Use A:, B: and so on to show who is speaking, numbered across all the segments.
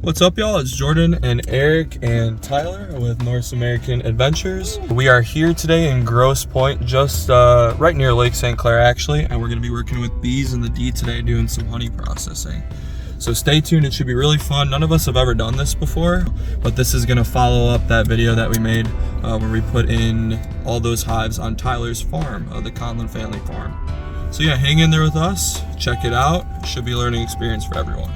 A: What's up, y'all? It's Jordan and Eric and Tyler with North American Adventures. We are here today in Grosse Pointe, just right near Lake St. Clair actually, and we're going to be working with bees in the D today doing some honey processing. So stay tuned, it should be really fun. None of us have ever done this before, but this is going to follow up that video that we made where we put in all those hives on Tyler's farm, the Conlin family farm. So yeah, hang in there with us, check it out. Should be a learning experience for everyone.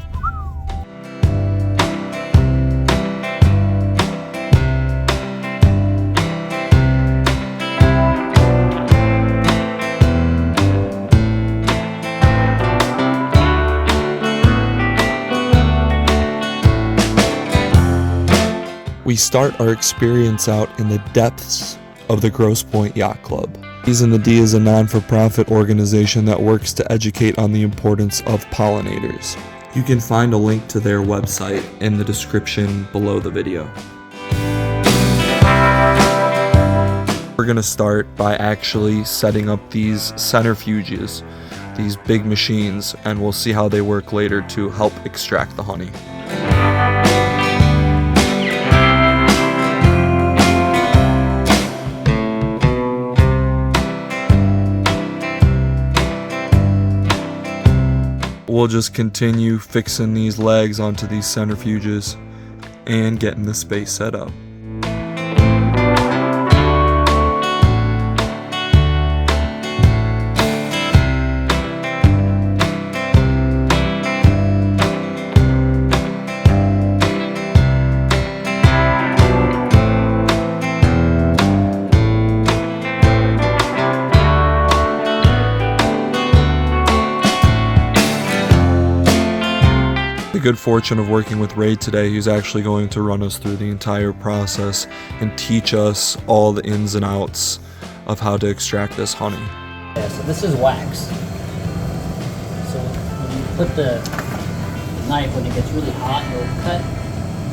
A: We start our experience out in the depths of the Grosse Pointe Yacht Club. Bees in the D is a non-for-profit organization that works to educate on the importance of pollinators. You can find a link to their website in the description below the video. We're going to start by actually setting up these centrifuges, these big machines, and we'll see how they work later to help extract the honey. We'll just continue fixing these legs onto these centrifuges and getting the space set up. The good fortune of working with Ray today, he's actually going to run us through the entire process and teach us all the ins and outs of how to extract this honey.
B: Yeah, so this is wax. So when you put the knife, when it gets really hot, it'll cut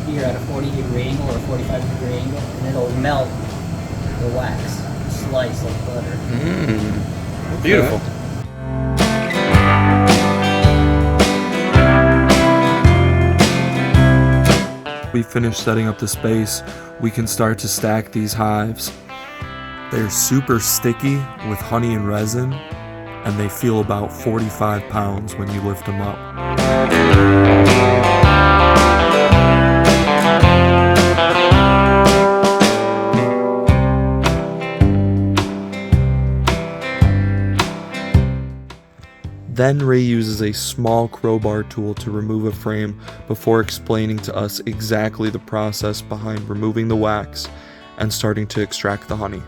B: here at a 40-degree angle or a 45-degree angle, and it'll melt the wax, slice like butter.
A: Beautiful. We finished setting up the space, we can start to stack these hives. They're super sticky with honey and resin, and they feel about 45 pounds when you lift them up. Then Ray uses a small crowbar tool to remove a frame before explaining to us exactly the process behind removing the wax and starting to extract the honey.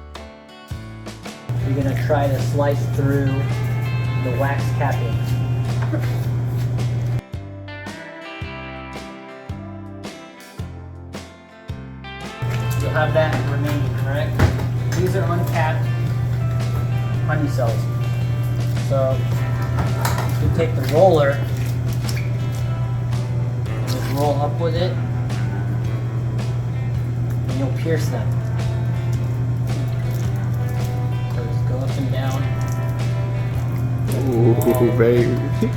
B: You're going to try to slice through the wax cappings. You'll have that remaining, correct? These are uncapped honey cells. So you take the roller and just roll up with it, and you'll pierce them. So just go up and down.
A: Ooh, baby.
B: Flip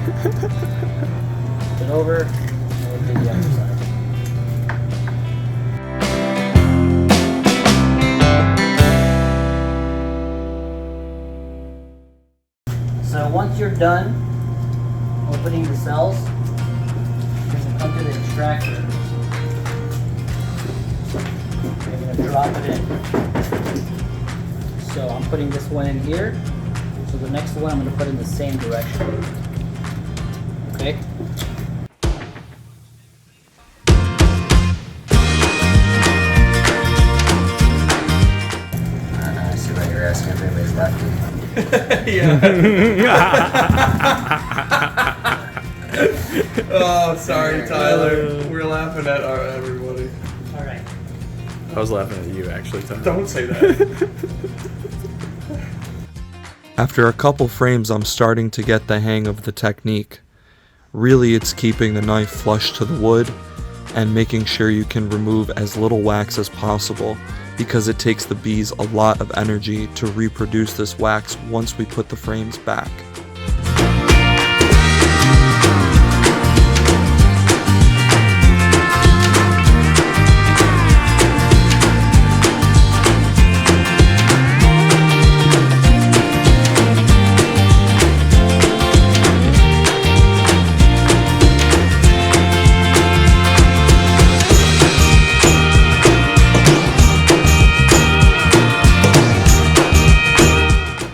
B: it over, and we'll do the other side. So once you're done opening the cells, you're going to come to the extractor. You're going to drop it in. So I'm putting this one in here. So the next one I'm going to put in the same direction. Okay?
C: I see why you're asking if anybody's lefty.
A: Oh, sorry, Tyler. We're laughing at everybody.
B: All right.
D: I was laughing at you, actually, Tom.
A: Don't say that. After a couple frames, I'm starting to get the hang of the technique. Really, it's keeping the knife flush to the wood and making sure you can remove as little wax as possible, because it takes the bees a lot of energy to reproduce this wax once we put the frames back.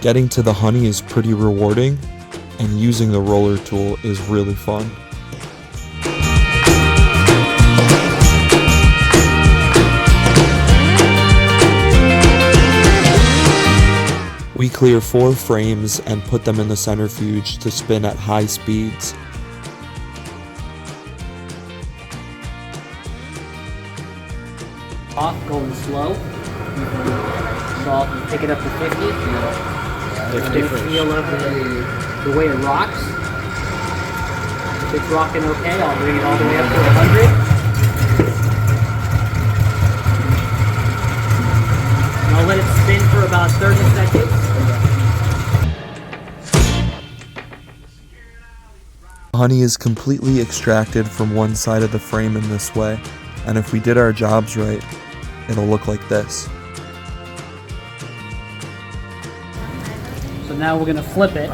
A: Getting to the honey is pretty rewarding, and using the roller tool is really fun. We clear 4 frames and put them in the centrifuge to spin at high speeds.
B: Off, going slow. You can salt and pick it up to 50. Get a feel of the way it rocks. If it's rocking okay, I'll bring it all the way up to 100. And I'll let it spin for about 30 seconds.
A: Honey is completely extracted from one side of the frame in this way, and if we did our jobs right, it'll look like this.
B: So now we're going to flip it.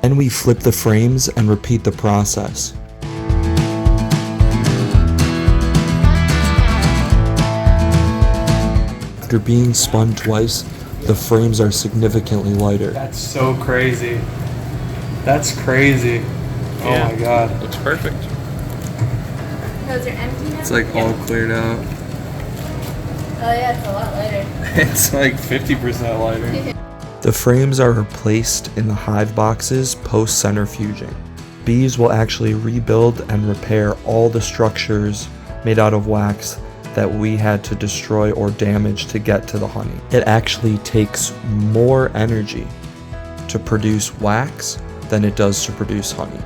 A: Then we flip the frames and repeat the process. After being spun twice, the frames are significantly lighter.
E: That's so crazy. That's crazy. Oh my god.
D: Looks perfect.
F: Those are empty now?
E: It's like all cleared out.
F: Oh yeah, it's a lot lighter.
E: It's like 50% lighter.
A: The frames are replaced in the hive boxes post-centrifuging. Bees will actually rebuild and repair all the structures made out of wax that we had to destroy or damage to get to the honey. It actually takes more energy to produce wax than it does to produce honey.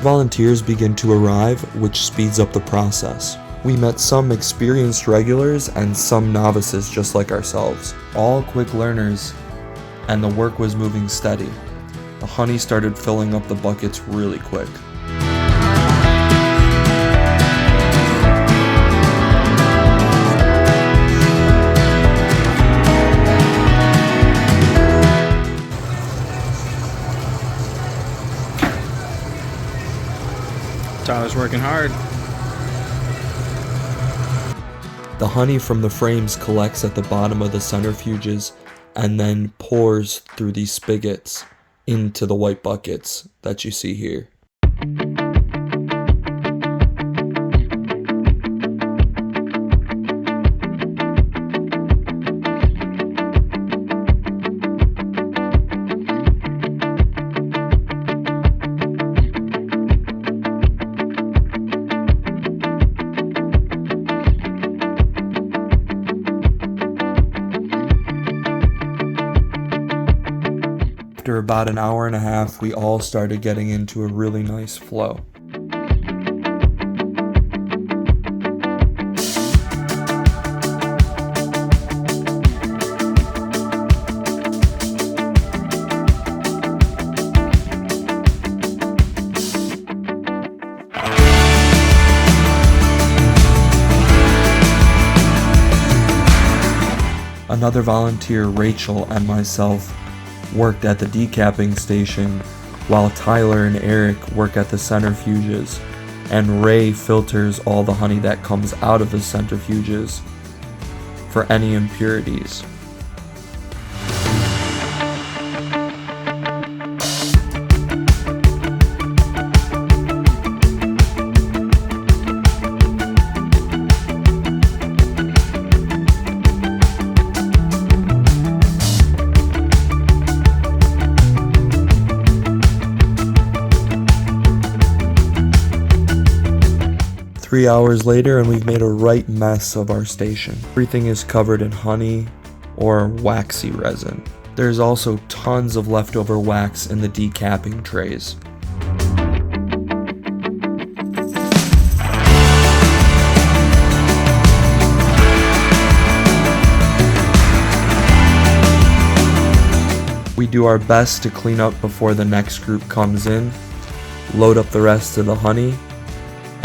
A: Volunteers begin to arrive, which speeds up the process. We met some experienced regulars and some novices just like ourselves, all quick learners, and the work was moving steady. The honey started filling up the buckets really quick.
D: Tyler's working hard.
A: The honey from the frames collects at the bottom of the centrifuges and then pours through these spigots into the white buckets that you see here. After about an hour and a half, we all started getting into a really nice flow. Another volunteer, Rachel, and myself worked at the decapping station, while Tyler and Eric work at the centrifuges, and Ray filters all the honey that comes out of the centrifuges for any impurities. 3 hours later and we've made a right mess of our station. Everything is covered in honey or waxy resin. There's also tons of leftover wax in the decapping trays. We do our best to clean up before the next group comes in, load up the rest of the honey,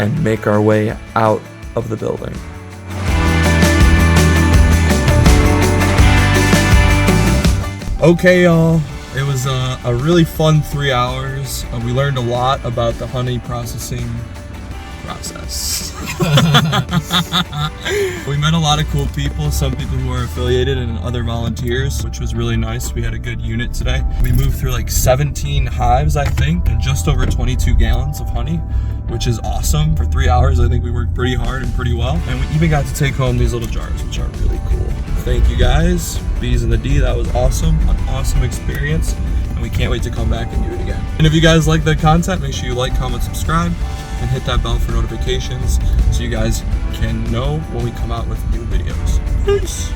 A: and make our way out of the building. Okay, y'all, it was a really fun 3 hours. We learned a lot about the honey processing process. We met a lot of cool people, some people who are affiliated and other volunteers, which was really nice. We had a good unit today. We moved through like 17 hives, I think, and just over 22 gallons of honey, which is awesome. For 3 hours, I think we worked pretty hard and pretty well. And we even got to take home these little jars, which are really cool. Thank you guys, Bees in the D, that was awesome, an awesome experience. And we can't wait to come back and do it again. And if you guys like the content, make sure you like, comment, subscribe, and hit that bell for notifications so you guys can know when we come out with new videos. Peace!